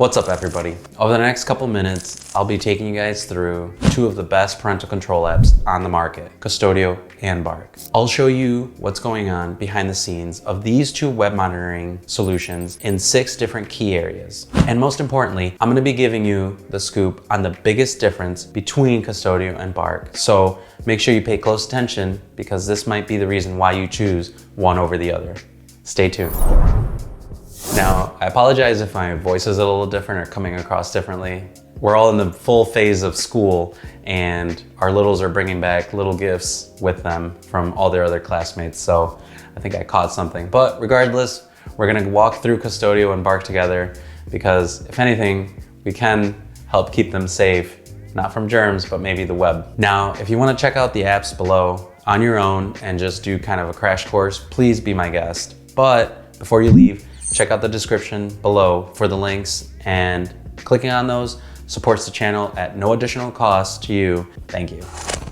What's up, everybody? Over the next couple minutes, I'll be taking you guys through two of the best parental control apps on the market, Qustodio and Bark. I'll show you what's going on behind the scenes of these two web monitoring solutions in 6 different key areas. And most importantly, I'm gonna be giving you the scoop on the biggest difference between Qustodio and Bark. So make sure you pay close attention because this might be the reason why you choose one over the other. Stay tuned. Now, I apologize if my voice is a little different or coming across differently. We're all in the full phase of school and our littles are bringing back little gifts with them from all their other classmates. So I think I caught something. But regardless, we're gonna walk through Qustodio and Bark together because if anything, we can help keep them safe, not from germs, but maybe the web. Now, if you wanna check out the apps below on your own and just do kind of a crash course, please be my guest. But before you leave, check out the description below for the links, and clicking on those supports the channel at no additional cost to you. Thank you.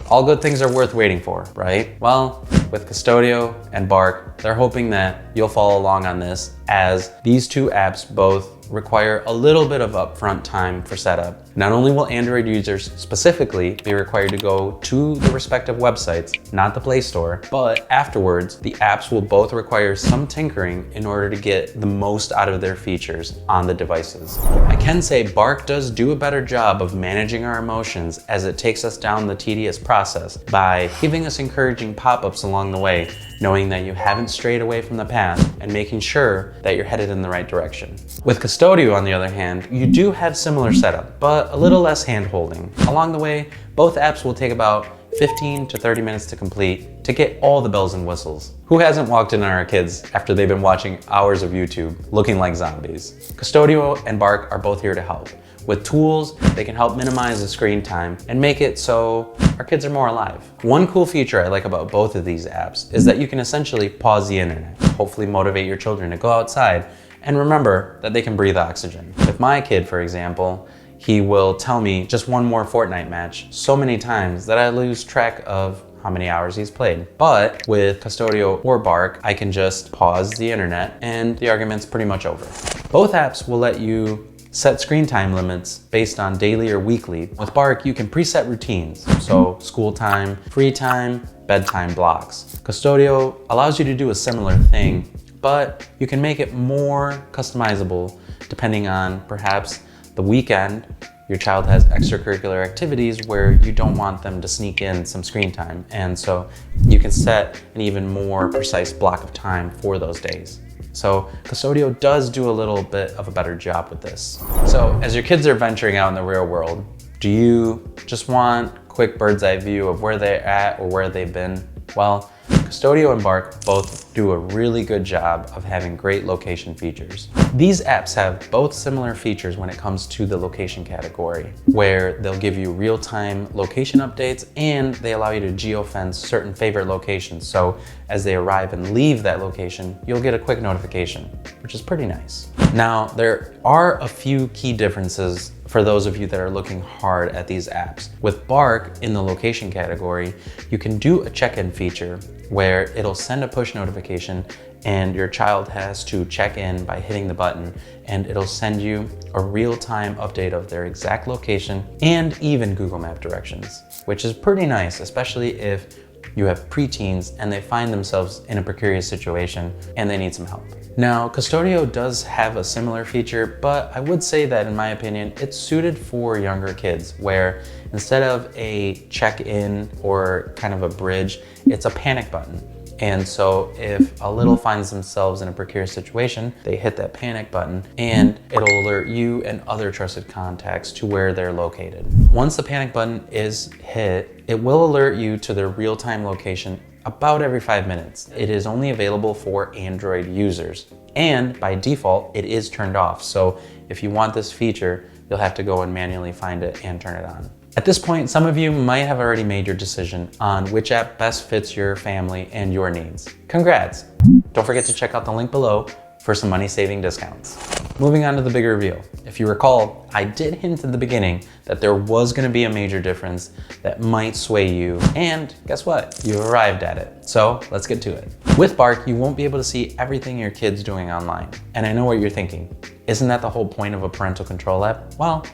All good things are worth waiting for, right? Well, with Qustodio and Bark, they're hoping that you'll follow along on this, as these two apps both require a little bit of upfront time for setup. Not only will Android users specifically be required to go to the respective websites, not the Play Store, but afterwards, the apps will both require some tinkering in order to get the most out of their features on the devices. I can say Bark does do a better job of managing our emotions as it takes us down the tedious process by giving us encouraging pop-ups along the way, knowing that you haven't strayed away from the path and making sure that you're headed in the right direction. With Qustodio, on the other hand, you do have similar setup, but a little less hand-holding. Along the way, both apps will take about 15 to 30 minutes to complete to get all the bells and whistles. Who hasn't walked in on our kids after they've been watching hours of YouTube looking like zombies? Qustodio and Bark are both here to help. With tools, they can help minimize the screen time and make it so our kids are more alive. One cool feature I like about both of these apps is that you can essentially pause the internet, hopefully motivate your children to go outside and remember that they can breathe oxygen. With my kid, for example, he will tell me just one more Fortnite match so many times that I lose track of how many hours he's played. But with Qustodio or Bark, I can just pause the internet and the argument's pretty much over. Both apps will let you set screen time limits based on daily or weekly. With Bark, you can preset routines. So school time, free time, bedtime blocks. Qustodio allows you to do a similar thing, but you can make it more customizable depending on perhaps the weekend your child has extracurricular activities where you don't want them to sneak in some screen time. And so you can set an even more precise block of time for those days. So Qustodio does do a little bit of a better job with this. So as your kids are venturing out in the real world, do you just want a quick bird's eye view of where they're at or where they've been? Well, Qustodio and Bark both do a really good job of having great location features. These apps have both similar features when it comes to the location category, where they'll give you real-time location updates and they allow you to geofence certain favorite locations. So as they arrive and leave that location, you'll get a quick notification, which is pretty nice. Now, there are a few key differences for those of you that are looking hard at these apps. With Bark, in the location category, you can do a check-in feature where it'll send a push notification and your child has to check in by hitting the button, and it'll send you a real-time update of their exact location and even Google Map directions, which is pretty nice, especially if you have preteens and they find themselves in a precarious situation and they need some help. Now, Qustodio does have a similar feature, but I would say that in my opinion, it's suited for younger kids, where instead of a check-in or kind of a bridge, it's a panic button. And so if a little finds themselves in a precarious situation, they hit that panic button and it'll alert you and other trusted contacts to where they're located. Once the panic button is hit, it will alert you to their real-time location about every 5 minutes. It is only available for Android users, and by default, it is turned off. So if you want this feature, you'll have to go and manually find it and turn it on. At this point, some of you might have already made your decision on which app best fits your family and your needs. Congrats! Don't forget to check out the link below for some money-saving discounts. Moving on to the big reveal. If you recall, I did hint at the beginning that there was going to be a major difference that might sway you, and guess what? You arrived at it. So let's get to it. With Bark, you won't be able to see everything your kid's doing online. And I know what you're thinking. Isn't that the whole point of a parental control app? Well,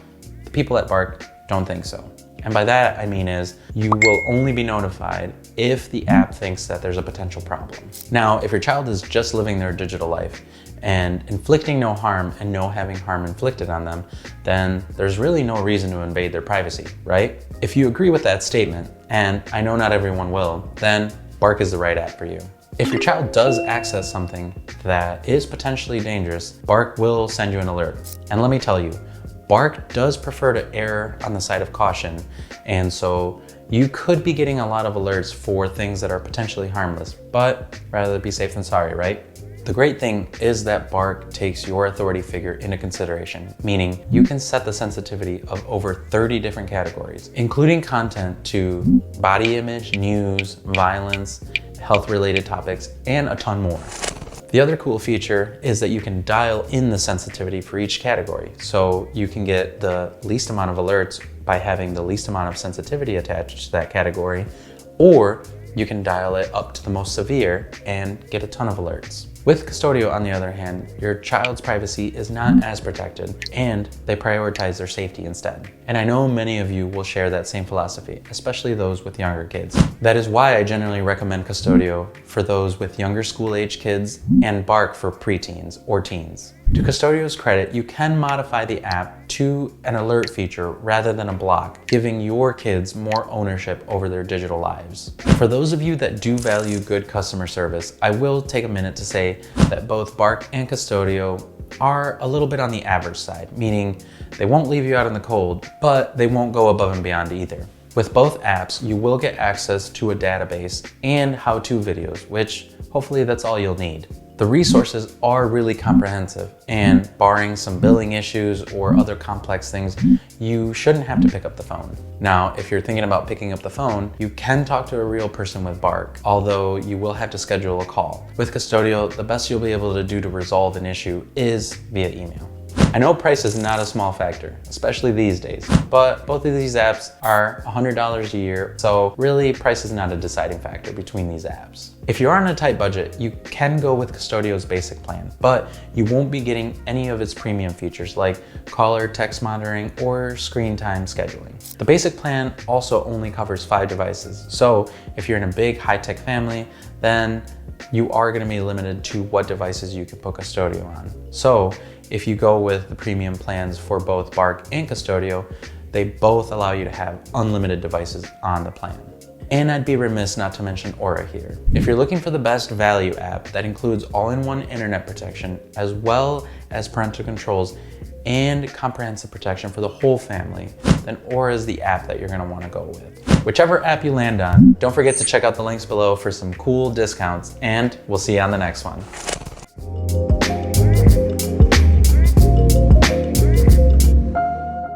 the people at Bark don't think so. And by that, I mean is you will only be notified if the app thinks that there's a potential problem. Now, if your child is just living their digital life and inflicting no harm and no having harm inflicted on them, then there's really no reason to invade their privacy, right? If you agree with that statement, and I know not everyone will, then Bark is the right app for you. If your child does access something that is potentially dangerous, Bark will send you an alert. And let me tell you, Bark does prefer to err on the side of caution, and so you could be getting a lot of alerts for things that are potentially harmless, but rather be safe than sorry, right? The great thing is that Bark takes your authority figure into consideration, meaning you can set the sensitivity of over 30 different categories, including content to body image, news, violence, health-related topics, and a ton more. The other cool feature is that you can dial in the sensitivity for each category. So you can get the least amount of alerts by having the least amount of sensitivity attached to that category, or you can dial it up to the most severe and get a ton of alerts. With Qustodio, on the other hand, your child's privacy is not as protected, and they prioritize their safety instead. And I know many of you will share that same philosophy, especially those with younger kids. That is why I generally recommend Qustodio for those with younger school-age kids and Bark for preteens or teens. To Qustodio's credit, you can modify the app to an alert feature rather than a block, giving your kids more ownership over their digital lives. For those of you that do value good customer service, I will take a minute to say that both Bark and Qustodio are a little bit on the average side, meaning they won't leave you out in the cold, but they won't go above and beyond either. With both apps, you will get access to a database and how-to videos, which hopefully that's all you'll need. The resources are really comprehensive, and barring some billing issues or other complex things, you shouldn't have to pick up the phone. Now, if you're thinking about picking up the phone, you can talk to a real person with Bark, although you will have to schedule a call. With Qustodio, the best you'll be able to do to resolve an issue is via email. I know price is not a small factor, especially these days, but both of these apps are $100 a year, so really price is not a deciding factor between these apps. If you're on a tight budget, you can go with Questodio's basic plan, but you won't be getting any of its premium features like caller text monitoring or screen time scheduling. The basic plan also only covers 5 devices, so if you're in a big high-tech family, then you are going to be limited to what devices you can put Qustodio on. So if you go with the premium plans for both Bark and Qustodio, they both allow you to have unlimited devices on the plan. And I'd be remiss not to mention Aura here. If you're looking for the best value app that includes all-in-one internet protection, as well as parental controls and comprehensive protection for the whole family, then Aura is the app that you're going to want to go with. Whichever app you land on, don't forget to check out the links below for some cool discounts, and we'll see you on the next one.